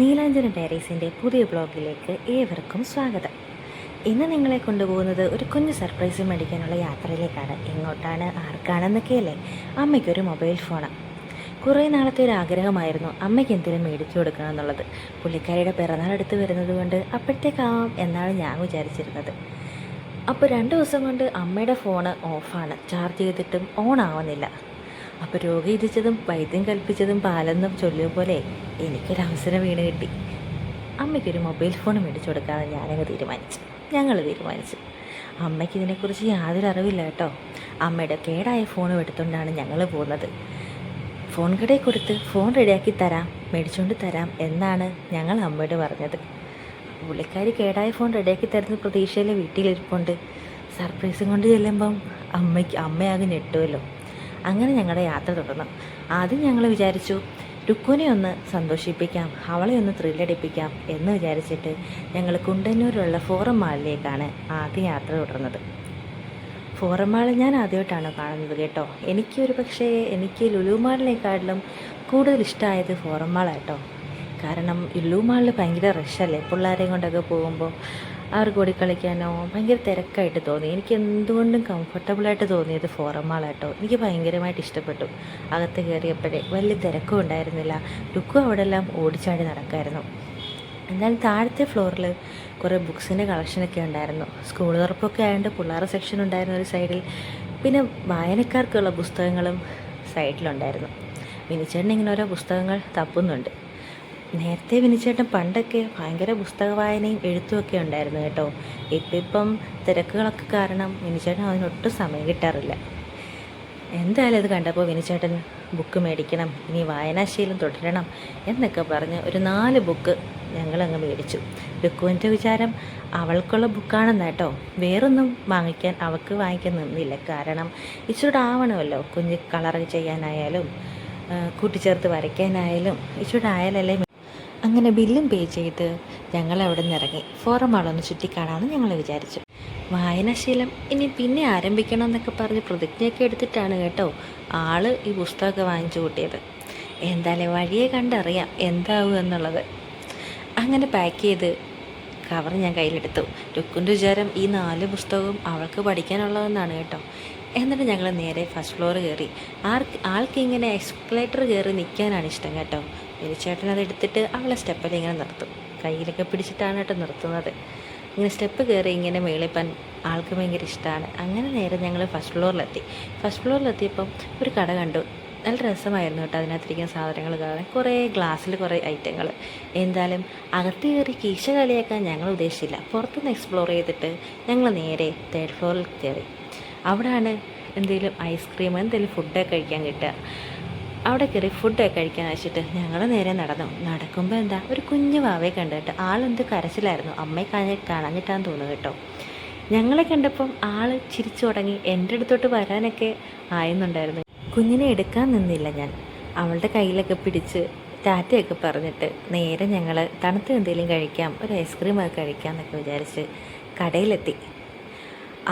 നീലാഞ്ജന ഡയറീസിൻ്റെ പുതിയ ബ്ലോഗിലേക്ക് ഏവർക്കും സ്വാഗതം. ഇന്ന് നിങ്ങളെ കൊണ്ടുപോകുന്നത് ഒരു കുഞ്ഞു സർപ്രൈസ് മേടിക്കാനുള്ള യാത്രയിലേക്കാണ്. എങ്ങോട്ടാണ്, ആർക്കാണെന്നൊക്കെയല്ലേ? അമ്മയ്ക്കൊരു മൊബൈൽ ഫോണ്. കുറേ നാളത്തെ ഒരു ആഗ്രഹമായിരുന്നു അമ്മയ്ക്ക് എന്തെങ്കിലും മേടിച്ചു കൊടുക്കണം എന്നുള്ളത്. പുള്ളിക്കാരിയുടെ പിറന്നാൾ അടുത്ത് വരുന്നത് കൊണ്ട് അപ്പോഴത്തേക്കാവാം എന്നാണ് ഞാൻ വിചാരിച്ചിരുന്നത്. അപ്പോൾ 2 ദിവസം കൊണ്ട് അമ്മയുടെ ഫോണ് ഓഫാണ്, ചാർജ് ചെയ്തിട്ടും ഓൺ ആവുന്നില്ല. അപ്പോൾ രോഗി ഇരിച്ചതും വൈദ്യം കൽപ്പിച്ചതും പാലെന്നും ചൊല്ലിയ പോലെ എനിക്കൊരവസരം വീണ് കിട്ടി. അമ്മയ്ക്കൊരു മൊബൈൽ ഫോൺ മേടിച്ചു കൊടുക്കാമെന്ന് ഞങ്ങൾ തീരുമാനിച്ചു. അമ്മയ്ക്ക് ഇതിനെക്കുറിച്ച് യാതൊരു അറിവില്ല കേട്ടോ. അമ്മയുടെ കേടായ ഫോൺ എടുത്തുകൊണ്ടാണ് ഞങ്ങൾ പോകുന്നത്. ഫോൺ കടയിൽ കൊടുത്ത് ഫോൺ റെഡിയാക്കി തരാം, മേടിച്ചുകൊണ്ട് തരാം എന്നാണ് ഞങ്ങൾ അമ്മയോട് പറഞ്ഞത്. പുള്ളിക്കാരി കേടായ ഫോൺ റെഡിയാക്കി തരുന്ന പ്രതീക്ഷയിൽ വീട്ടിലിരിപ്പുണ്ട്. സർപ്രൈസും കൊണ്ട് ചെല്ലുമ്പം അമ്മയാകെ ഞെട്ടുമല്ലോ. അങ്ങനെ ഞങ്ങളുടെ യാത്ര തുടർന്നു. ആദ്യം ഞങ്ങൾ വിചാരിച്ചു രുക്കുവിനെ ഒന്ന് സന്തോഷിപ്പിക്കാം, അവളെ ഒന്ന് ത്രില്ലടിപ്പിക്കാം എന്ന് വിചാരിച്ചിട്ട് ഞങ്ങൾ കുണ്ടന്നൂരിലുള്ള ഫോറം മാളിലേക്കാണ് ആദ്യം യാത്ര തുടർന്നത്. ഫോറം മാൾ ഞാൻ ആദ്യമായിട്ടാണ് കാണുന്നത് കേട്ടോ. എനിക്ക് ലുലു മാളിനേക്കാട്ടിലും കൂടുതൽ ഇഷ്ടമായത് ഫോറം മാളാട്ടോ. കാരണം ലുലു മാളിൽ ഭയങ്കര റഷല്ലേ, പിള്ളേരെയും കൊണ്ടൊക്കെ പോകുമ്പോൾ അവർക്ക് ഓടിക്കളിക്കാനോ ഭയങ്കര തിരക്കായിട്ട് തോന്നി. എനിക്ക് എന്തുകൊണ്ടും കംഫർട്ടബിളായിട്ട് തോന്നിയത് ഫോറം മാളാട്ടോ. എനിക്ക് ഭയങ്കരമായിട്ട് ഇഷ്ടപ്പെട്ടു. അകത്ത് കയറിയപ്പോഴേ വലിയ തിരക്കും ഉണ്ടായിരുന്നില്ല. ലുക്കും അവിടെ എല്ലാം ഓടിച്ചാടി നടക്കായിരുന്നു. എന്നാൽ താഴത്തെ ഫ്ലോറിൽ കുറേ ബുക്സിൻ്റെ കളക്ഷനൊക്കെ ഉണ്ടായിരുന്നു. സ്കൂൾ തുറപ്പൊക്കെ ആയതുകൊണ്ട് പിള്ളേരുടെ സെക്ഷൻ ഉണ്ടായിരുന്ന ഒരു സൈഡിൽ, പിന്നെ വായനക്കാർക്കുള്ള പുസ്തകങ്ങളും സൈഡിലുണ്ടായിരുന്നു. വിനിച്ചേട്ടൻ ഇങ്ങനെ ഓരോ പുസ്തകങ്ങൾ തപ്പുന്നുണ്ട്. നേരത്തെ വിനിച്ചേട്ടൻ പണ്ടൊക്കെ ഭയങ്കര പുസ്തക വായനയും എഴുത്തുമൊക്കെ ഉണ്ടായിരുന്നു കേട്ടോ. ഇപ്പം തിരക്കുകളൊക്കെ കാരണം വിനിച്ചേട്ടൻ അതിനൊട്ടും സമയം കിട്ടാറില്ല. എന്തായാലും അത് കണ്ടപ്പോൾ വിനിച്ചേട്ടൻ ബുക്ക് മേടിക്കണം, ഇനി വായനാശീലം തുടരണം എന്നൊക്കെ പറഞ്ഞ് ഒരു 4 ബുക്ക് ഞങ്ങളങ്ങ് മേടിച്ചു. ലുക്കുവിൻ്റെ വിചാരം അവൾക്കുള്ള ബുക്കാണെന്ന് കേട്ടോ. വേറൊന്നും വാങ്ങിക്കാൻ നിന്നില്ല. കാരണം ഇച്ചിരി ആവണമല്ലോ, കുഞ്ഞ് കളർ ചെയ്യാനായാലും കൂട്ടിച്ചേർത്ത് വരയ്ക്കാനായാലും ഇച്ചിരി ആയാലല്ലേ. അങ്ങനെ ബില്ലും പേ ചെയ്ത് ഞങ്ങൾ അവിടെ നിന്ന് ഇറങ്ങി. ഫോറം മാളൊന്ന് ചുറ്റിക്കാണാമെന്ന് ഞങ്ങൾ വിചാരിച്ചു. വായനാശീലം ഇനി പിന്നെ ആരംഭിക്കണം എന്നൊക്കെ പറഞ്ഞ് പ്രതിജ്ഞയൊക്കെ എടുത്തിട്ടാണ് കേട്ടോ ഈ പുസ്തകമൊക്കെ വാങ്ങിച്ചു കൂട്ടിയത്. എന്തായാലും വഴിയെ കണ്ടറിയാം എന്താവും എന്നുള്ളത്. അങ്ങനെ പാക്ക് ചെയ്ത് കവർ ഞാൻ കയ്യിലെടുത്തു. ലുക്കുൻ്റെ വിചാരം ഈ 4 പുസ്തകവും അവൾക്ക് പഠിക്കാനുള്ളതെന്നാണ് കേട്ടോ. എന്നിട്ട് ഞങ്ങൾ നേരെ ഫസ്റ്റ് ഫ്ലോർ കയറി. ആൾക്കിങ്ങനെ എക്സ്കലേറ്റർ കയറി നിൽക്കാനാണ് ഇഷ്ടം കേട്ടോ. വിനിച്ചേട്ടൻ അത് എടുത്തിട്ട് അവളെ സ്റ്റെപ്പിൽ ഇങ്ങനെ നിർത്തും. കയ്യിലൊക്കെ പിടിച്ചിട്ടാണ് കേട്ടോ നിർത്തുന്നത്. ഇങ്ങനെ സ്റ്റെപ്പ് കയറി ഇങ്ങനെ മേളിപ്പാൻ ആൾക്ക് ഭയങ്കര ഇഷ്ടമാണ്. അങ്ങനെ നേരെ ഞങ്ങൾ ഫസ്റ്റ് ഫ്ലോറിലെത്തിയപ്പം ഒരു കട കണ്ടു. നല്ല രസമായിരുന്നു കേട്ടോ അതിനകത്തിരിക്കുന്ന സാധനങ്ങൾ കാണാൻ. ഗ്ലാസ്സിൽ കുറേ ഐറ്റങ്ങൾ. എന്തായാലും അകത്ത് കയറി കീശ കളിയാക്കാൻ ഞങ്ങൾ ഉദ്ദേശിച്ചില്ല. പുറത്തുനിന്ന് എക്സ്പ്ലോർ ചെയ്തിട്ട് ഞങ്ങൾ നേരെ 3rd ഫ്ലോറിൽ കയറി. അവിടെയാണ് എന്തെങ്കിലും ഐസ്ക്രീം എന്തെങ്കിലും ഫുഡൊക്കെ കഴിക്കാൻ കിട്ടുക. അവിടെ കയറി ഫുഡൊക്കെ കഴിക്കാൻ വെച്ചിട്ട് ഞങ്ങൾ നേരെ നടക്കുമ്പോൾ ഒരു കുഞ്ഞു വാവയെ കണ്ടിട്ട് ആളെന്ത് കരച്ചിലായിരുന്നു. അമ്മയെ കാണാഞ്ഞിട്ടാന്ന് തോന്നുന്നു കേട്ടോ. ഞങ്ങളെ കണ്ടപ്പം ആൾ ചിരിച്ചു തുടങ്ങി. എൻ്റെ അടുത്തോട്ട് വരാനൊക്കെ ആയെന്നുണ്ടായിരുന്നു. കുഞ്ഞിനെ എടുക്കാൻ നിന്നില്ല ഞാൻ. അവളുടെ കയ്യിലൊക്കെ പിടിച്ച് ടാറ്റയൊക്കെ പറഞ്ഞിട്ട് നേരെ ഞങ്ങൾ തണുത്ത എന്തെങ്കിലും കഴിക്കാം, ഒരു ഐസ്ക്രീമൊക്കെ കഴിക്കാം എന്നൊക്കെ വിചാരിച്ച് കടയിലെത്തി.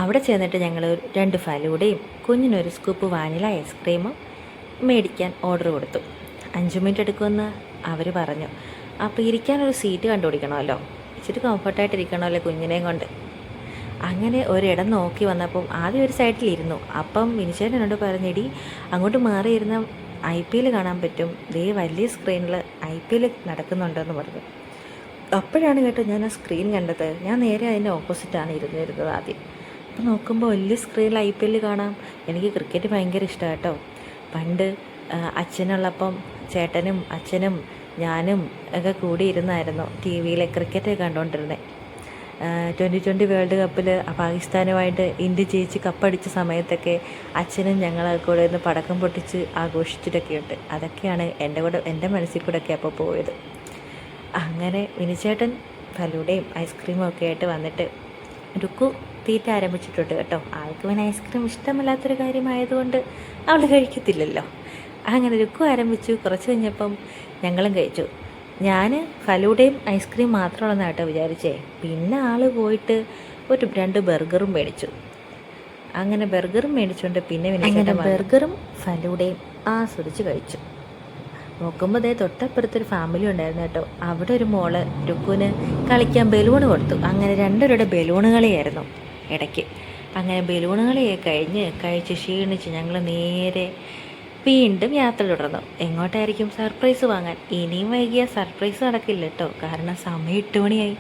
അവിടെ ചെന്നിട്ട് ഞങ്ങൾ 2 ഫലൂഡയും കുഞ്ഞിനൊരു സ്കൂപ്പ് വാനില ഐസ്ക്രീമും മേടിക്കാൻ ഓർഡർ കൊടുത്തു. 5 മിനിറ്റ് എടുക്കുമെന്ന് അവർ പറഞ്ഞു. അപ്പോൾ ഇരിക്കാനൊരു സീറ്റ് കണ്ടുപിടിക്കണമല്ലോ, ഇച്ചിരി കംഫർട്ടായിട്ടിരിക്കണമല്ലോ കുഞ്ഞിനെയും കൊണ്ട്. അങ്ങനെ ഒരിടം നോക്കി വന്നപ്പം ആദ്യം ഒരു സൈഡിലിരുന്നു. അപ്പം വിനിച്ചേട്ടനോട് പറഞ്ഞിടി അങ്ങോട്ട് മാറിയിരുന്ന IPL കാണാൻ പറ്റും, വലിയ സ്ക്രീനിൽ IPL നടക്കുന്നുണ്ടെന്ന് പറഞ്ഞു. അപ്പോഴാണ് കേട്ടോ ഞാൻ ആ സ്ക്രീൻ കണ്ടത്. ഞാൻ നേരെ അതിൻ്റെ ഓപ്പോസിറ്റാണ് ഇരുന്നിരുന്നത് ആദ്യം. അപ്പോൾ നോക്കുമ്പോൾ വലിയ സ്ക്രീനിൽ IPL കാണാം. എനിക്ക് ക്രിക്കറ്റ് ഭയങ്കര ഇഷ്ടമാണ് കേട്ടോ. പണ്ട് അച്ഛനുള്ളപ്പം ചേട്ടനും അച്ഛനും ഞാനും ഒക്കെ കൂടി ഇരുന്നായിരുന്നു TV-യിൽ ക്രിക്കറ്റ് കണ്ടുകൊണ്ടിരുന്നത്. 2020 വേൾഡ് കപ്പിൽ പാകിസ്ഥാനുമായിട്ട് ഇന്ത്യ ജയിച്ച് കപ്പടിച്ച സമയത്തൊക്കെ അച്ഛനും ഞങ്ങളൊക്കെ കൂടെ ഒന്ന് പടക്കം പൊട്ടിച്ച് ആഘോഷിച്ചിട്ടൊക്കെയുണ്ട്. അതൊക്കെയാണ് എൻ്റെ മനസ്സിൽ കൂടെയൊക്കെ അപ്പോൾ പോയത്. അങ്ങനെ വിനിച്ചേട്ടൻ ഫലൂഡയും ഐസ്ക്രീമും ഒക്കെ ആയിട്ട് വന്നിട്ട് രുക്കു തീറ്റ ആരംഭിച്ചിട്ടുണ്ട് കേട്ടോ. ആൾക്ക് പിന്നെ ഐസ്ക്രീം ഇഷ്ടമില്ലാത്തൊരു കാര്യമായതുകൊണ്ട് അവൾ കഴിക്കത്തില്ലല്ലോ. അങ്ങനെ രുക്കു ആരംഭിച്ചു. കുറച്ച് കഴിഞ്ഞപ്പം ഞങ്ങളും കഴിച്ചു. ഞാൻ ഫലൂഡയും ഐസ്ക്രീം മാത്രമുള്ളതെന്ന് കേട്ടോ വിചാരിച്ചേ. പിന്നെ ആൾ പോയിട്ട് ഒരു 2 ബർഗറും മേടിച്ചു. അങ്ങനെ ബർഗറും മേടിച്ചുകൊണ്ട് പിന്നെ ബർഗറും ഫലൂഡയും ആസ്വദിച്ച് കഴിച്ചു. നോക്കുമ്പോൾ ദേ തൊട്ടപ്പുറത്തൊരു ഫാമിലി ഉണ്ടായിരുന്നു കേട്ടോ. അവിടെ ഒരു മോള് രുക്കുവിന് കളിക്കാൻ ബലൂൺ കൊടുത്തു. അങ്ങനെ രണ്ടുപേരുടെ ബലൂൺ കളിയായിരുന്നു ഇടയ്ക്ക്. അങ്ങനെ ബലൂൺ കളിയൊക്കെ കഴിച്ച് ക്ഷീണിച്ച് ഞങ്ങൾ നേരെ വീണ്ടും യാത്ര തുടർന്നു. എങ്ങോട്ടായിരിക്കും? സർപ്രൈസ് വാങ്ങാൻ. ഇനിയും വൈകിയാൽ സർപ്രൈസ് നടക്കില്ല കേട്ടോ, കാരണം സമയം 8 മണിയായി.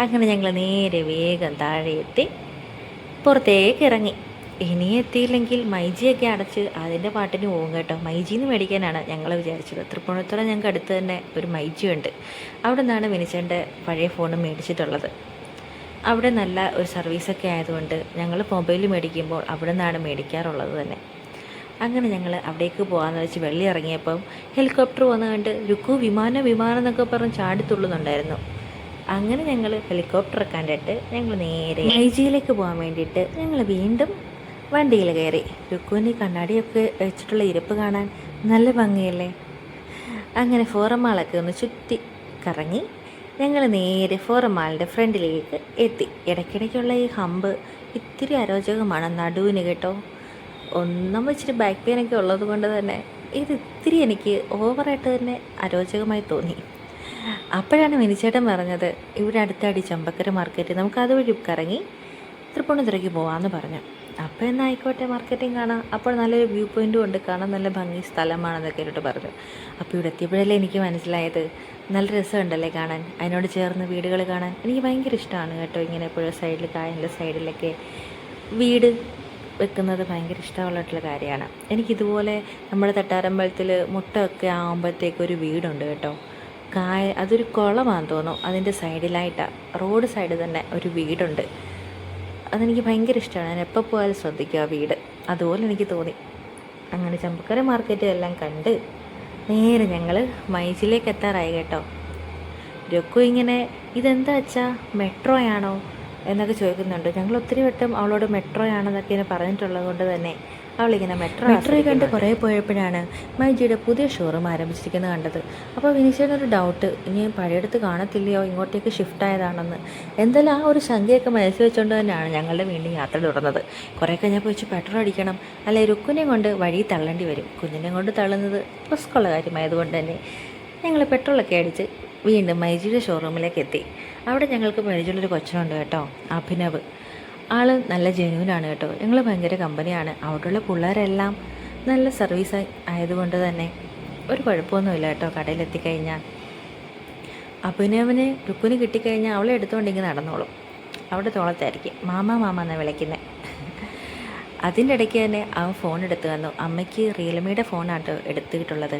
അങ്ങനെ ഞങ്ങൾ നേരെ വേഗം താഴെ എത്തി പുറത്തേക്ക് ഇറങ്ങി. ഇനി എത്തിയില്ലെങ്കിൽ മൈജിയൊക്കെ അടച്ച് അതിൻ്റെ പാട്ടിന് പോകും കേട്ടോ. മൈജിന്ന് മേടിക്കാനാണ് ഞങ്ങൾ വിചാരിച്ചത്. തൃപ്പൂണിത്തുറ ഞങ്ങൾക്ക് അടുത്ത് തന്നെ ഒരു മൈജി ഉണ്ട്. അവിടെ നിന്നാണ് വിനിച്ചേൻ്റെ പഴയ ഫോൺ മേടിച്ചിട്ടുള്ളത്. അവിടെ നല്ല ഒരു സർവീസൊക്കെ ആയതുകൊണ്ട് ഞങ്ങൾ മൊബൈൽ മേടിക്കുമ്പോൾ അവിടെ നിന്നാണ് മേടിക്കാറുള്ളത് തന്നെ. അങ്ങനെ ഞങ്ങൾ അവിടേക്ക് പോകാമെന്ന് വെച്ച് വെള്ളി ഇറങ്ങിയപ്പം ഹെലികോപ്റ്റർ വന്നു കണ്ട് രുക്കു വിമാനം എന്നൊക്കെ പറഞ്ഞ് ചാടിത്തുള്ളുന്നുണ്ടായിരുന്നു. അങ്ങനെ ഞങ്ങൾ ഹെലികോപ്റ്റർ കണ്ടിട്ട് ഞങ്ങൾ നേരെ മൈജിയിലേക്ക് പോകാൻ വേണ്ടിയിട്ട് ഞങ്ങൾ വീണ്ടും വണ്ടിയിൽ കയറി. രുക്കുവിൻ്റെ കണ്ണാടിയൊക്കെ വെച്ചിട്ടുള്ള ഇരിപ്പ് കാണാൻ നല്ല ഭംഗിയല്ലേ. അങ്ങനെ ഫോറം മാളൊക്കെ ഒന്ന് ചുറ്റി കറങ്ങി ഞങ്ങൾ നേരെ ഫോറം മാളിൻ്റെ ഫ്രണ്ടിലേക്ക് എത്തി. ഇടയ്ക്കിടയ്ക്കുള്ള ഈ ഹമ്പ് ഇത്തിരി അരോചകമാണ് നടുവിന് കേട്ടോ. ഒന്നും വെച്ചിട്ട് ബാക്ക് പെയിനൊക്കെ ഉള്ളത് കൊണ്ട് തന്നെ ഇത് ഇത്തിരി എനിക്ക് ഓവറായിട്ട് തന്നെ അരോചകമായി തോന്നി. അപ്പോഴാണ് മിനിച്ചേട്ടൻ പറഞ്ഞത് ഇവിടെ അടുത്തടി ചമ്പക്കര മാർക്കറ്റ്, നമുക്ക് അതുവഴി കറങ്ങി തൃപ്പൂണിത്തുറയ്ക്ക് പോകാമെന്ന് പറഞ്ഞു. അപ്പോൾ എന്നാൽ ആയിക്കോട്ടെ, മാർക്കറ്റിങ് കാണാം. അപ്പോൾ നല്ലൊരു വ്യൂ പോയിൻറ്റും ഉണ്ട്, കാണാൻ നല്ല ഭംഗി സ്ഥലമാണെന്നൊക്കെ എന്നിട്ട് പറഞ്ഞു. അപ്പോൾ ഇവിടെ എത്തിയപ്പോഴല്ലേ എനിക്ക് മനസ്സിലായത് നല്ല രസമുണ്ടല്ലേ കാണാൻ, അതിനോട് ചേർന്ന് വീടുകൾ കാണാൻ എനിക്ക് ഭയങ്കര ഇഷ്ടമാണ് കേട്ടോ. ഇങ്ങനെ പുഴ സൈഡിൽ കായലിൻ്റെ സൈഡിലൊക്കെ വീട് വെക്കുന്നത് ഭയങ്കര ഇഷ്ടമുള്ള കാര്യമാണ്. എനിക്കിതുപോലെ നമ്മുടെ തട്ടാരമ്പലത്തിൽ മുട്ടൊക്കെ ആകുമ്പോഴത്തേക്കൊരു വീടുണ്ട് കേട്ടോ. അതൊരു കുളമാണെന്ന് തോന്നുന്നു, അതിൻ്റെ സൈഡിലായിട്ടാണ്, റോഡ് സൈഡ് തന്നെ ഒരു വീടുണ്ട്. അതെനിക്ക് ഭയങ്കര ഇഷ്ടമാണ്. ഞാൻ എപ്പോൾ പോയാലും ശ്രദ്ധിക്കുക ആ വീട്. അതുപോലെ എനിക്ക് തോന്നി. അങ്ങനെ ചമ്പക്കര മാർക്കറ്റ് എല്ലാം കണ്ട് നേരെ ഞങ്ങൾ മൈജിലേക്ക് എത്താറായി കേട്ടോ. രഘു ഇങ്ങനെ ഇതെന്താ വെച്ചാൽ മെട്രോയാണോ എന്നൊക്കെ ചോദിക്കുന്നുണ്ട്. ഞങ്ങൾ ഒത്തിരി വട്ടം അവളോട് മെട്രോയാണെന്നൊക്കെ ഇങ്ങനെ പറഞ്ഞിട്ടുള്ളത് കൊണ്ട് തന്നെ അവളിങ്ങനെ മെട്രോ കണ്ട് കുറേ പോയപ്പോഴാണ് മൈജിയുടെ പുതിയ ഷോറൂം ആരംഭിച്ചിരിക്കുന്നത് കണ്ടത്. അപ്പോൾ വിനീഷേനൊരു ഡൗട്ട്, ഇനി പഴയടുത്ത് കാണത്തില്ലയോ, ഇങ്ങോട്ടേക്ക് ഷിഫ്റ്റ് ആയതാണെന്ന്. എന്തായാലും ആ ഒരു സംഖ്യയൊക്കെ മനസ്സിൽ വെച്ചുകൊണ്ട് തന്നെയാണ് ഞങ്ങളുടെ വീണ്ടും യാത്ര തുടർന്നത്. കുറേ കഴിഞ്ഞപ്പോൾ വെച്ച് പെട്രോൾ അടിക്കണം, അല്ലെ രുക്കുനെ കൊണ്ട് വഴി തള്ളേണ്ടി വരും. കുഞ്ഞിനെ കൊണ്ട് തള്ളുന്നത് റിസ്ക്കുള്ള കാര്യമായതുകൊണ്ട് തന്നെ ഞങ്ങൾ പെട്രോളൊക്കെ അടിച്ച് വീണ്ടും മൈജിയുടെ ഷോറൂമിലേക്ക് എത്തി. അവിടെ ഞങ്ങൾക്ക് പരിചയമുള്ളൊരു കൊച്ചനുണ്ട് കേട്ടോ, അഭിനവ്. ആൾ നല്ല ജെന്യൂനാണ് കേട്ടോ. ഞങ്ങൾ ഭയങ്കര കമ്പനിയാണ്. അവിടെയുള്ള പിള്ളേരെല്ലാം നല്ല സർവീസ് ആയതുകൊണ്ട് തന്നെ ഒരു കുഴപ്പമൊന്നുമില്ല കേട്ടോ. കടയിലെത്തിക്കഴിഞ്ഞാൽ അഭിനവന് രുക്കുന് കിട്ടിക്കഴിഞ്ഞാൽ അവളെ എടുത്തുകൊണ്ടിങ്ങനെ നടന്നോളും. അവിടെ തോളത്തായിരിക്കും മാമ എന്നാണ് വിളിക്കുന്നത്. അതിൻ്റെ ഇടയ്ക്ക് തന്നെ അവൻ ഫോൺ എടുത്ത് വന്നു. അമ്മയ്ക്ക് റിയൽമിയുടെ ഫോണാണ് എടുത്തിട്ടുള്ളത്.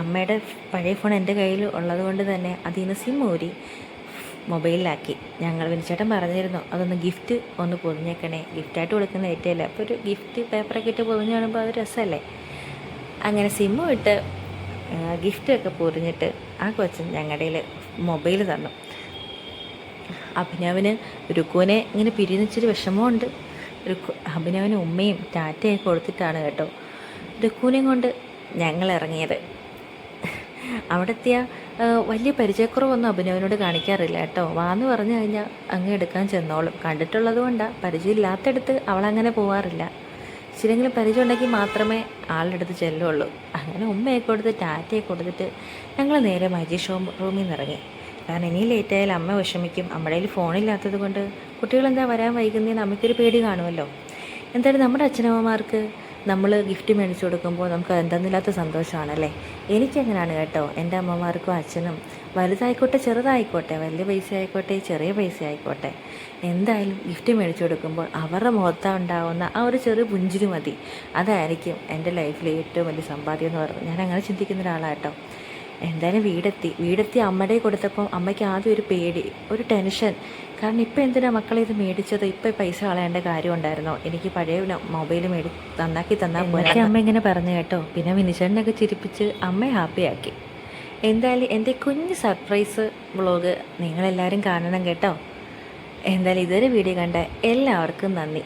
അമ്മയുടെ പഴയ ഫോൺ എൻ്റെ കയ്യിൽ ഉള്ളത് കൊണ്ട് തന്നെ അതിൽ നിന്ന് സിം ഊരി മൊബൈലിലാക്കി. ഞങ്ങൾ വിനിച്ചേട്ടൻ പറഞ്ഞിരുന്നു അതൊന്ന് ഗിഫ്റ്റ് ഒന്ന് പൊതിഞ്ഞേക്കണേ, ഗിഫ്റ്റായിട്ട് കൊടുക്കുന്ന ഏറ്റവും. അപ്പോൾ ഒരു ഗിഫ്റ്റ് പേപ്പറൊക്കെ ഇട്ട് പൊതിഞ്ഞ് കാണുമ്പോൾ അത് രസമല്ലേ. അങ്ങനെ സിമ്മും ഇട്ട് ഗിഫ്റ്റൊക്കെ പൊതിഞ്ഞിട്ട് ആ കൊച്ചൻ ഞങ്ങളുടെ മൊബൈൽ തന്നു. അഭിനവന് രുക്കുവിനെ ഇങ്ങനെ പിരിഞ്ഞിച്ചിരി വിഷമമുണ്ട്. അഭിനവന് ഉമ്മയും ടാറ്റയൊക്കെ കൊടുത്തിട്ടാണ് കേട്ടോ രുക്കുവിനെയും കൊണ്ട് ഞങ്ങൾ ഇറങ്ങിയത്. അവിടെ എത്തിയ വലിയ പരിചയക്കുറവൊന്നും അഭിനവനോട് കാണിക്കാറില്ല കേട്ടോ. വാന്ന് പറഞ്ഞു കഴിഞ്ഞാൽ അങ്ങ് എടുക്കാൻ ചെന്നോളും. കണ്ടിട്ടുള്ളത് കൊണ്ടാണ്, പരിചയമില്ലാത്തടുത്ത് അവളങ്ങനെ പോവാറില്ല. ശരിയെങ്കിലും പരിചയം ഉണ്ടെങ്കിൽ മാത്രമേ ആളുടെ അടുത്ത് ചെല്ലുള്ളൂ. അങ്ങനെ ഉമ്മയെ കൊടുത്ത് ടാറ്റയെ കൊടുത്തിട്ട് ഞങ്ങൾ നേരെ മൈജി ഷോറൂമിൽ നിന്ന് ഇറങ്ങി. കാരണം ഇനി ലേറ്റായാൽ അമ്മ വിഷമിക്കും. നമ്മുടെ കയ്യിൽ ഫോണില്ലാത്തത് കൊണ്ട് കുട്ടികളെന്താ വരാൻ വൈകുന്നതെന്ന് അമ്മയ്ക്കൊരു പേടി കാണുമല്ലോ. എന്തായാലും നമ്മുടെ അച്ഛനമ്മമാർക്ക് നമ്മൾ ഗിഫ്റ്റ് മേടിച്ചു കൊടുക്കുമ്പോൾ നമുക്ക് എന്തെന്നില്ലാത്ത സന്തോഷമാണല്ലേ. എനിക്കങ്ങനെയാണ് കേട്ടോ. എൻ്റെ അമ്മമാർക്കും അച്ഛനും വലുതായിക്കോട്ടെ ചെറുതായിക്കോട്ടെ, വലിയ പൈസ ആയിക്കോട്ടെ ചെറിയ പൈസ ആയിക്കോട്ടെ, എന്തായാലും ഗിഫ്റ്റ് മേടിച്ചു കൊടുക്കുമ്പോൾ അവരുടെ മുഖത്ത് ഉണ്ടാകുന്ന ആ ഒരു ചെറിയ പുഞ്ചിരി മതി. അതായിരിക്കും എൻ്റെ ലൈഫിലെ ഏറ്റവും വലിയ സമ്പാദ്യം എന്ന് പറയുന്നത്. ഞാൻ അങ്ങനെ ചിന്തിക്കുന്ന ഒരാളാട്ടോ. എന്തായാലും വീടെത്തി അമ്മയുടെ കൊടുത്തപ്പോൾ അമ്മയ്ക്ക് ആദ്യം ഒരു പേടി, ഒരു ടെൻഷൻ. കാരണം ഇപ്പം എന്തിനാ മക്കളെ ഇത് മേടിച്ചത്, ഇപ്പം പൈസ കളയേണ്ട കാര്യം ഉണ്ടായിരുന്നോ, എനിക്ക് പഴയ മൊബൈൽ നന്നാക്കി തന്നാൽ പോലെ അമ്മ ഇങ്ങനെ പറഞ്ഞു കേട്ടോ. പിന്നെ വിനിച്ചേട്ടനൊക്കെ ചിരിപ്പിച്ച് അമ്മയെ ഹാപ്പിയാക്കി. എന്തായാലും എൻ്റെ കുഞ്ഞ് സർപ്രൈസ് വ്ളോഗ് നിങ്ങളെല്ലാവരും കാണണം കേട്ടോ. എന്തായാലും ഇതൊരു വീഡിയോ കണ്ട എല്ലാവർക്കും നന്ദി.